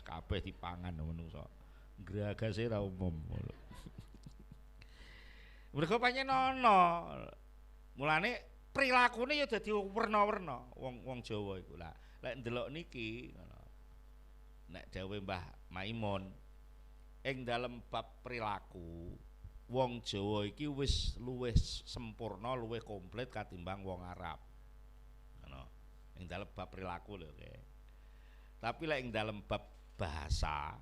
kabeh dipangan menungso. Gragase ra umum. Mergo pancen ana. Mulane prilakune ya dadi werna-werna wong Jawa iku. Lah lek ndelok niki ngono. Nek dawuh Mbah Maimun ing dalem bab perilaku wong Jawa iki wis luwih sempurna, luwih komplit katimbang wong Arab. Ngono. Ing dalem bab perilaku lho kae. Tapi lek ing dalem bab bahasa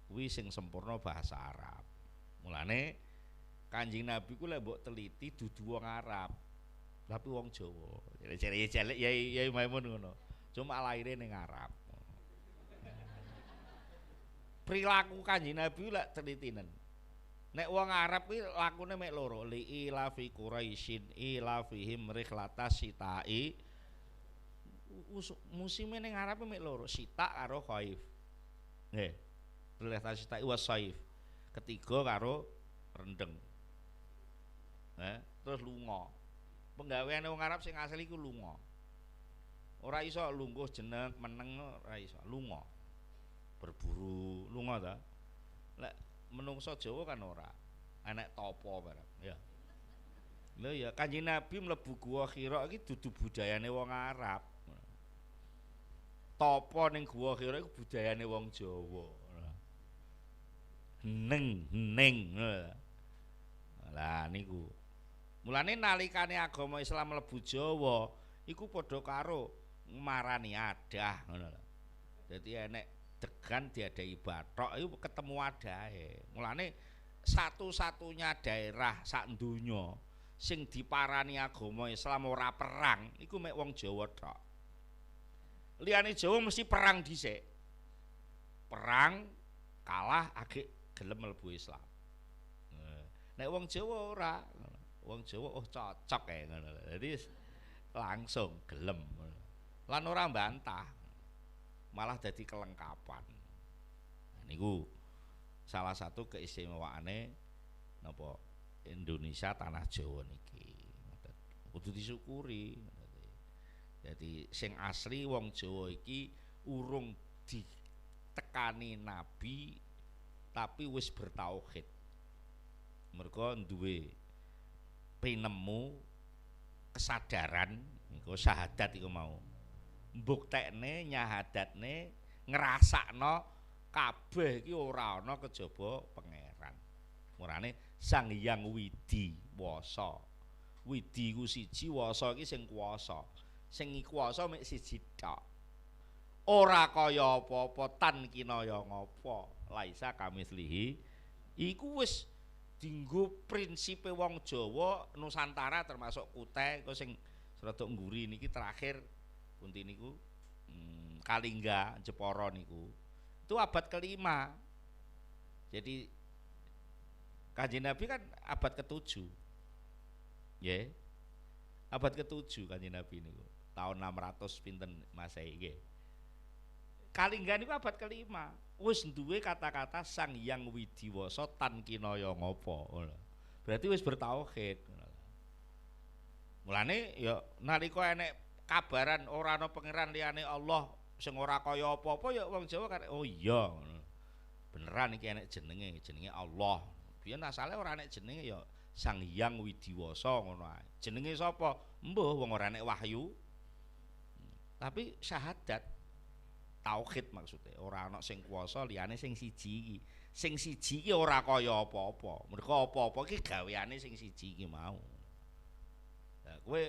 kuwi sing sempurna bahasa Arab. Mulane Kanjeng Nabi ku lek mbok teliti dudu wong Arab, tapi wong Jawa. Jare cilik Yai Maimun ngono. Cuma laire ning Arab. Perilaku Kanjeng Nabi lek telitinen. Nek wong Arab kuwi lakune mek loro, li ila fi Quraisyin ila fihim rihlatas sitai. Musime ning Arab mek loro, sita karo khaif. Nggih. Rihlatas sitai wa saif. Ketiga karo rendeng. Terus lunga. Penggaweane wong Arab sing asli iku lunga. Ora iso lungguh jeneng meneng ora iso, lunga. Berburu lunga ta. Lek menungso Jawa kan ora. Enek topo barang, ya. Lho ya Kanjeng Nabi mlebu Gua Hira iki dudu budayane wong Arab. Topo ning Gua Hira iku budayane wong Jawa. Hening. Lah niku. Mulane nalikane agama Islam mlebu Jawa iku padha karo marani adah ngono lho. Dadi enek degan diadahi bathok iku ketemu adahe. Mulane satu-satunya daerah sak donya sing diparani agama Islam ora perang iku mek wong Jawa tok. Liyane Jawa mesti perang dhisik. Perang kalah agek gelem mlebu Islam. Nek wong Jawa ora. Wong Jawa cocok kae ngono lho. Dadi langsung gelem. Lan ora mbantah. Malah dadi kelengkapan. Nah, niku salah satu keistimewaane napa Indonesia tanah Jawa niki. Kudu disyukuri. Jadi sing asli wong Jawa iki urung ditekani Nabi tapi wis bertauhid. Mergo duwe pinemu kesadaran iku syahadat iku mau. Mbuktekne nyahadatne ngrasakno kabeh iki ora ana kejaba pangeran. Murane Sang Hyang Widi Wasa. Widi ku siji, Wasa iki sing kuwasa. Sing kuwasa mek siji tok. Ora kaya apa-apa tan kinaya ngapa. Laisa kamislihi iku wis dinggo prinsipe wong Jawa Nusantara termasuk Kutai kok sing rada ngguri niki terakhir punti niku Kalingga Jepara niku itu abad kelima. Jadi Kanjeng Nabi kan abad ke-7 ya, abad ke-7 Kanjeng Nabi niku tahun 600 pinten Masehi nggih. Kalingga niku abad kelima wis duwe kata-kata Sang Hyang Widiwasa tan kinaya ngapa. Berarti wis bertauhid. Mulane ya nalika enek kabaran ora ana pangeran liyane Allah sing ora kaya apa-apa ya wong Jawa kan oh iya beneran iki enek jenenge Allah. Biyen asale ora enek jenenge ya Sang Hyang Widiwasa ngono ae. Jenenge sapa? Mbuh wong ora enek wahyu. Tapi syahadat tauhid maksudnya ora ana sing kuwasa liyane sing siji iki. Sing siji iki ora kaya apa-apa. Mergo apa-apa iki gaweane sing siji iki mau. Lah kowe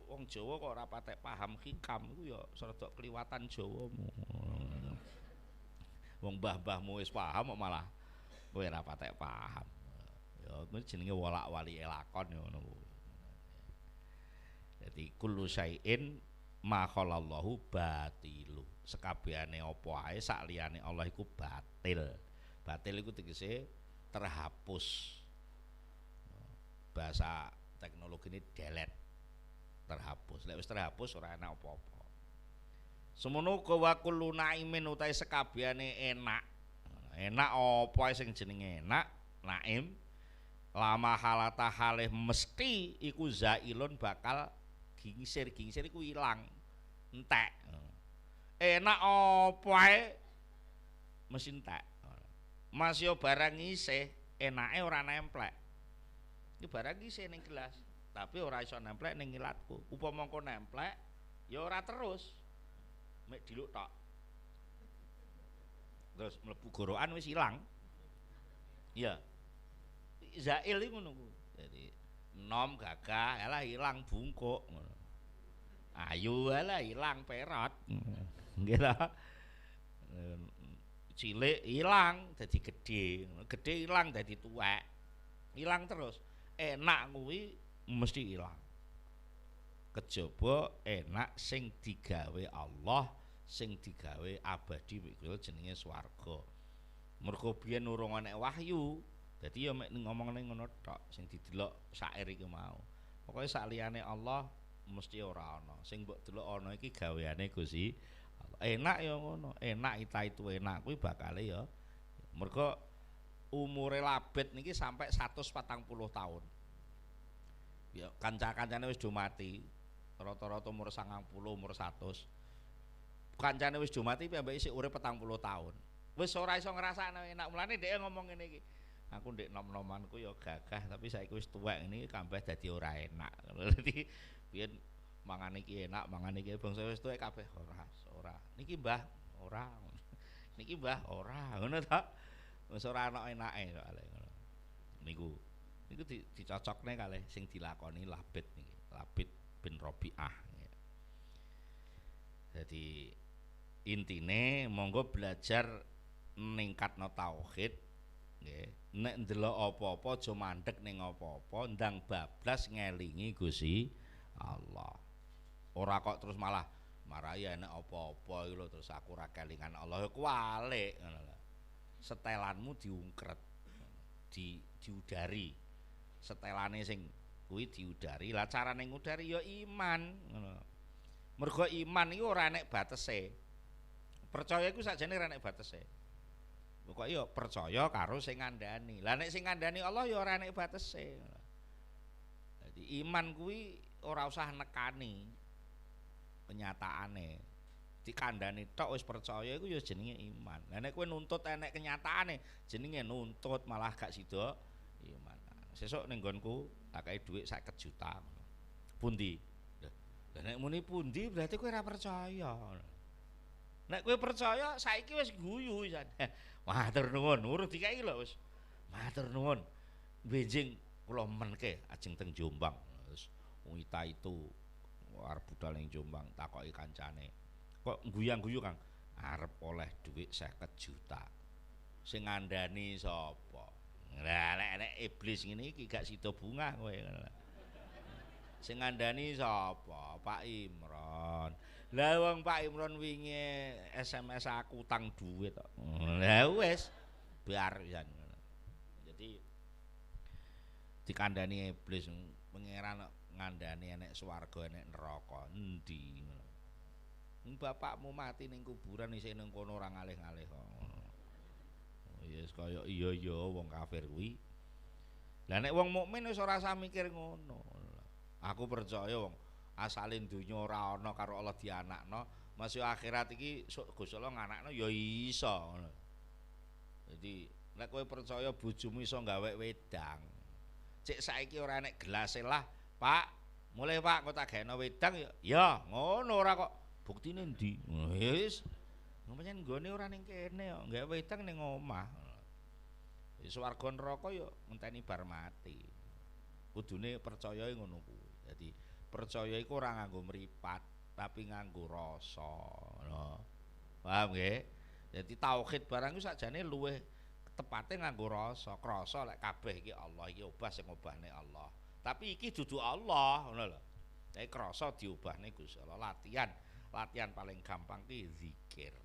wong Jawa kok ora patek paham hikam iku ya rada kliwatan Jawamu. Wong mbah-mbahmu wis paham kok malah kowe ora patek paham. Ya kuwi jenenge wolak-wali lakon ya ngono kuwi. Dadi kullu syai'in ma khalallahu batilu. Sekabehane apa ae sak liyane Allah iku batil. Batil iku tegese terhapus. Bahasa teknologi ini delete. Terhapus. Lek wis terhapus ora ana apa-apa. Semono uga wa kullu naimin utahe sekabehane enak. Enak apa ae sing jenenge enak, naim. Lama halata halih mesti iku zailun bakal gingsir iku ilang. Entek. Enak apa ae mesin tek. Mas yo barang isih enake ora nemplek. Iki barang isih ning gelas, tapi ora iso nemplek ning ilatku. Upama mengko nemplek ya ora terus. Mek diluk tok. Terus mlebu gorokan wis ilang. Iya. Zail iku ngono ku. Jadi nom gagah alah ilang bungkuk ngono. Ayu alah ilang perot. Nggih ta. Cilik ilang dadi gedhe, gedhe ilang dadi tuwek. Ilang terus. Enak kuwi mesti ilang. Kejaba enak sing digawe Allah, sing digawe abadi kuwi jenenge swarga. Mergo biyen urung ana wahyu, dadi ya mek ngomongne ngono tok sing didelok syair iki mau. Pokoke sak liyane Allah mesti ora ana. Sing mbok delok ana iki gaweane Gusti Allah. Enak ya ngono, enak itu enak kuwi bakale ya. Mergo umure Labid niki sampai 140 tahun. Ya kanca-kancane wis do mati. Rata-rata umur 90, umur 100. Kancane wis do mati piyambake isih urip 40 tahun. Wis ora iso ngrasakno enak. Mulane dhek ngomong ngene iki. Aku ndek nom-nomanku ya gagah, tapi saiki wis tuwek ini kabeh dadi ora enak. Dadi biyen mangan iki enak, mangan iki bangsa wis tuwek kabeh ora. Niki Mbah ora. Niki Mbah ora, ngono ta. Wis ora ana enake soalé ngono. Niku dicocokne kalih sing dilakoni Labid niki. Labid bin Rabi'ah. Jadi intine monggo belajar ningkatno tauhid nggih. Nek ndelok apa-apa aja mandeg ning apa-apa, ndang bablas ngelingi Gusti Allah. Ora kok terus malah marahi enek apa-apa iki lho terus aku ora kelingan Allah kuwalik ngono lho. Setelanmu diungkret. Diudari. Setelane sing kuwi diudari. Lah carane ngudari ya iman ngono. Mergo iman iku ora enek batese. Percaya iku sakjane ora enek batese. Pokoke ya percaya karo sing ngandani. Lah nek sing ngandani Allah ya ora enek batese. Dadi iman kuwi ora usah nekani kenyataane. Dikandani tok wis percaya iku ya jenenge iman. Lah nek kowe nuntut enek kenyataane jenenge nuntut malah gak sida iman. Sesuk ning nggonku tak kei dhuwit 50 juta. Pundi? Lah nek muni pundi berarti kowe ora percaya. Nek kowe percaya saiki wis guyu pisan. Matur nuwun, urut dikai lho wis. Matur nuwun. Benjing kula menke ajeng teng Jombang. Wis wita itu arep budal ning Jombang takoki kancane. Kok guyang-guyu Kang? Arep oleh dhuwit 50 juta. Sing ngandani sapa? Lah nek iblis ngene iki gak sida bungah kowe ngono. Sing ngandani sapa? Pak Imron. Lah wong Pak Imron wingi SMS aku utang duit kok. Lah wis bar pisan ngono. Jadi dikandani iblis pangeran ngandani enek swarga enek neraka endi ngono. Bapakmu mati ning kuburan isih ning kono ora ngalih-ngalih kok. Yes kaya iya wong kafir kuwi. Lah nek wong mukmin wis ora usah mikir ngono. Aku percaya wong asalin dunya ora ana karo Allah dianakno, masih akhirat iki Gusti Allah nganakno ya iso ngono. Jadi nek kowe percaya bojomu iso gawe wedang. Cek saiki ora enek gelase lah, Pak. Mulai Pak kok tak gaeno wedang ya. Ya, ngono ora kok. Buktine ndi? Wis. Pancen nggone ora ning kene kok, gawe wedang ning omah. Wis swarga neraka ya ngenteni bar mati. Kudune percaya ngono kuwi. Jadi percaya iku ora nganggo mripat, tapi nganggo rasa, ngono. Paham nggih? Jadi tauhid barang iku sakjane luwih tepate nganggo rasa. Krasa lek kabeh iki Allah, iki obah sing obahne Allah. Tapi iki dudu Allah, ngono lho. Tapi krasa diobahne Gusti Allah. Latihan paling gampang ki zikir.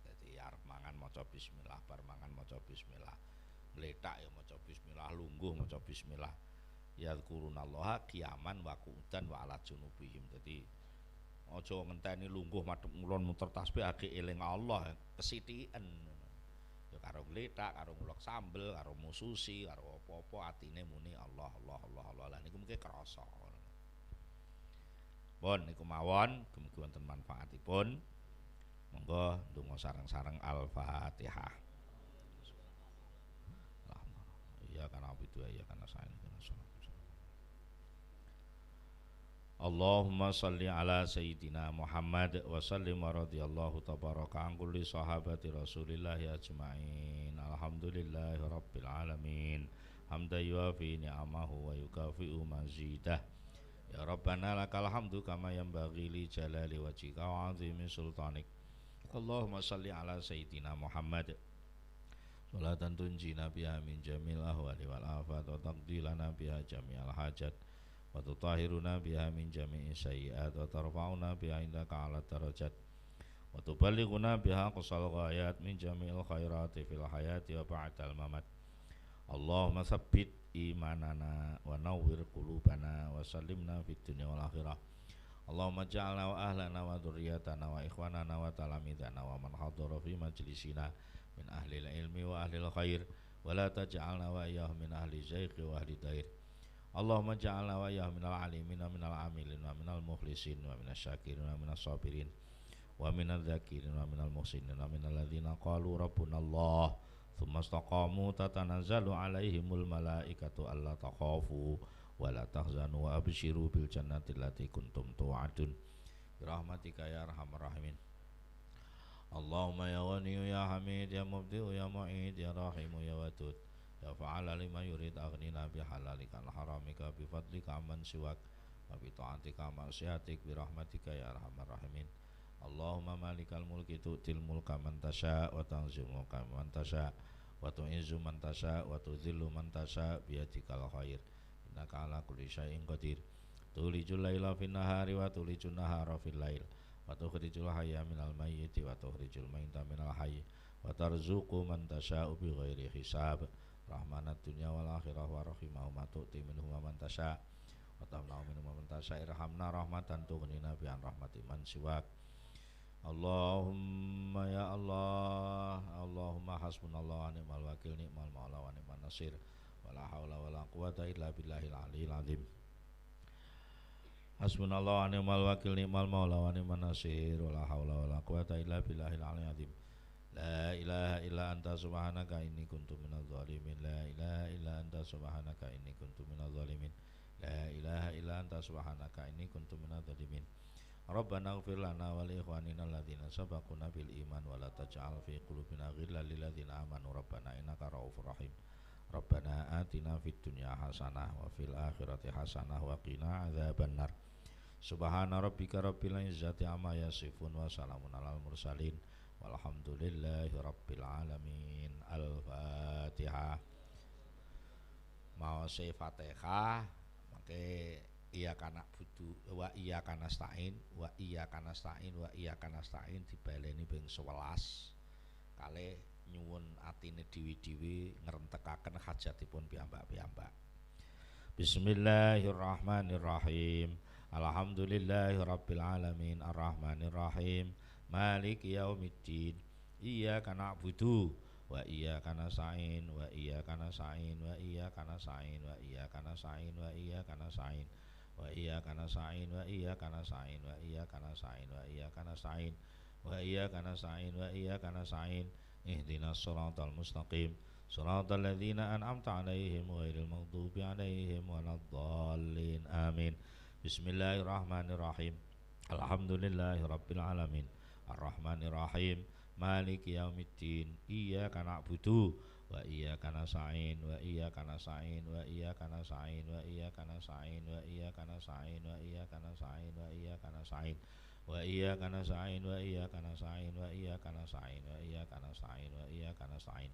Jadi arep mangan maca bismillah, bar mangan maca bismillah. Mletak ya maca bismillah, lungguh maca bismillah. Yadhkurunallaha qiyaman wa qu'udan wa ala junubihim. Dadi aja ngenteni lungguh madhep ngulon muter tasbih age eling Allah kesithiken. Ya karo gletak, karo ngulek sambel, karo mususi, karo apa-apa atine muni Allah Allah Allah Allah. Lah niku mengke krasa. Pun niku mawon, mugi wonten manfaatipun. Monggo ndonga sareng-sareng Al-Fatihah. Iya kana abidu ya kana sain kana salat. Allahumma salli ala sayyidina Muhammad wa sallim wa radhiyallahu tabaraka an kulli sahabati Rasulillah ajmain. Alhamdulillahi rabbil alamin. Hamdan yuafi ni'amahu wa yukafi'u mazidah. Ya Rabbana lakal hamdu kama yanbaghi li jalali wajhika wa 'azimi sultanik. Allahumma salli ala sayyidina Muhammad salatan tunjina biha min jamil ahwali wal afat wa taqdi lana biha jami'al hajat wa tutahhiruna biha min jami'i sayyi'at wa tarfa'una biha indaka 'ala darajat wa tuballighuna biha qasal ghayat min jami'il khairati fil hayati wa ba'dal mamat. Allahumma tsabbit imanana wa nawwir qulubana wa sallimna fid dunya wal akhirah. Allahumma ja'alna wa ahlana wa dzurriyyatana wa ikhwanana wa talamidana wa man hadara fi majlisina min ahli ilmi wa ahli khair wa la taj'alna wa iyyahum min ahli zaiqi wa ahli dair. Allahumma ja'alna wa iyyahum minal alimin wa minal amilin wa minal mukhlisin wa minasy syakirin wa minas sabirin wa minadz dzakirin wa minal muhsinin wa minal ladzina qalu rabbunallah tsumma istaqamu tatanazzalu alaihimul malaikatu alla takhafu wa la tahzanu wa abshiru bil jannati allati kuntum tu'adun bi rahmatika ya arhamar rahimin. Allahumma ya Ghani ya Hamid ya Mubdi'u ya Mu'id ya Rahimu ya Wadud ya fa'ala lima yurid aghnina bi halalika haramika bi fadlika amman siwak wa bi ta'atika ma'siyatik bi rahmatika ya arhamar rahimin. Allahumma malikal mulki tu'til mulka man tasha wa tanzil mulka man tasha wa tu'izzu man tasha wa tudhillu man tasha bi yadikal khair innaka ala kulli syai'in qadir. Tulijul laila fin nahari wa tulijun nahara fil lail wa tukhrijul hayya minal mayyiti wa tukhrijul mayyita minal hayy wa tarzuqu man tasya'u bi ghairi hisab. Rahmanad dunya wal akhirah wa rahimahuma tu'ti minhum man tasya' wa tamna'u minhum man tasya' irhamna rahmatan tughnina bi an rahmati man siwak. Allahumma ya Allah, Allahumma hasbunallahu wa ni'mal wakil, ni'mal maula wa ni'man nasir, wala haula wala quwata illa billahil aliyil azim. Hasbunallahu wa ni'mal wakil, ni'mal maula wa ni'man nasir, wala haula wala quwata illa billahil aliyil azim. La ilaha illa anta subhanaka inni kuntu minadh dhalimin. La ilaha illa anta subhanaka inni kuntu minadh dhalimin. La ilaha illa anta subhanaka inni kuntu minadh dhalimin. Rabbana ighfir lana wa li ikhwanina alladhina sabaquna bil iman wa la taj'al fi qulubina ghillan lil ladzina amanu rabbana innaka ra'ufur rahim. Rabbana atina fid dunya hasanah wa fil akhirati hasanah wa qina adzabannar. Subhana rabbika rabbil izzati amma yasifun wa salamun alal mursalin walhamdulillahi rabbil alamin. Al-Fatihah. Mau se Fatihah mangke iya kana budu wa iya kana stain wa iya kana stain wa iya kana stain dibaleni ping 11 kalih nyuwun atine dewi-dewi ngrentekaken hajatipun piyambak-piyambak. Bismillahirrahmanirrahim. Alhamdulillahirabbil alamin arrahmanirrahim maliki yaumiddin iyyaka na'budu wa iyyaka nasta'in wa iyyaka nasta'in wa iyyaka nasta'in wa iyyaka nasta'in wa iyyaka nasta'in wa iyyaka nasta'in wa iyyaka nasta'in wa iyyaka nasta'in wa iyyaka nasta'in wa iyyaka nasta'in wa iyyaka nasta'in ihdinas siratal mustaqim siratal ladzina an'amta 'alaihim ghairil maghdubi 'alaihim waladdallin amin. Bismillahirrahmanirrahim. Alhamdulillahirabbil alamin arrahmanirrahim maliki yaumiddin iyyaka na'budu wa iyyaka nasta'in wa iyyaka nasta'in wa iyyaka nasta'in wa iyyaka nasta'in wa iyyaka nasta'in wa iyyaka nasta'in wa iyyaka nasta'in wa iyyaka nasta'in wa iyyaka nasta'in wa iyyaka nasta'in wa iyyaka nasta'in wa iyyaka nasta'in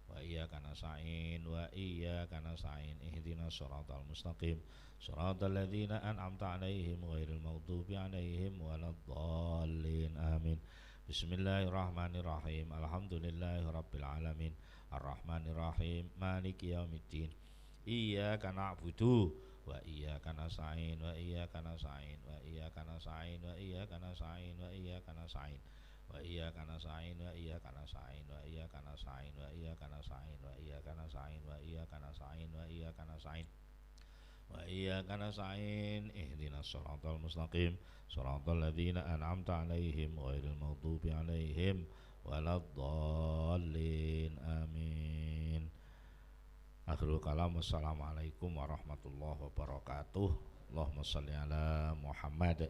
wa iyyaka nasta'in wa iyyaka nasta'in ihdinas siratal mustaqim siratal ladzina an'amta 'alaihim ghairil maghdubi 'alaihim waladdallin amin. Bismillahirrahmanirrahim. Alhamdulillahirabbil alamin arrahmanirrahim maliki yaumiddin iyyaka na'budu wa iyyaka nasta'in wa iyyaka nasta'in wa iyyaka nasta'in wa iyyaka nasta'in wa iyyaka nasta'in wa iyyaka nasta'in wa iyyaka nasta'in wa iyyaka nasta'in wa iyyaka nasta'in wa iyyaka nasta'in wa iyyaka nasta'in wa iyyaka nasta'in wa wa iyyaka nasta'in ihdinas siratal mustaqim siratal ladzina an'amta 'alaihim ghairil maghdubi 'alaihim waladdallin amin. Akhirul kalam, wassalamualaikum warahmatullahi wabarakatuh. Allahumma shalli ala Muhammad.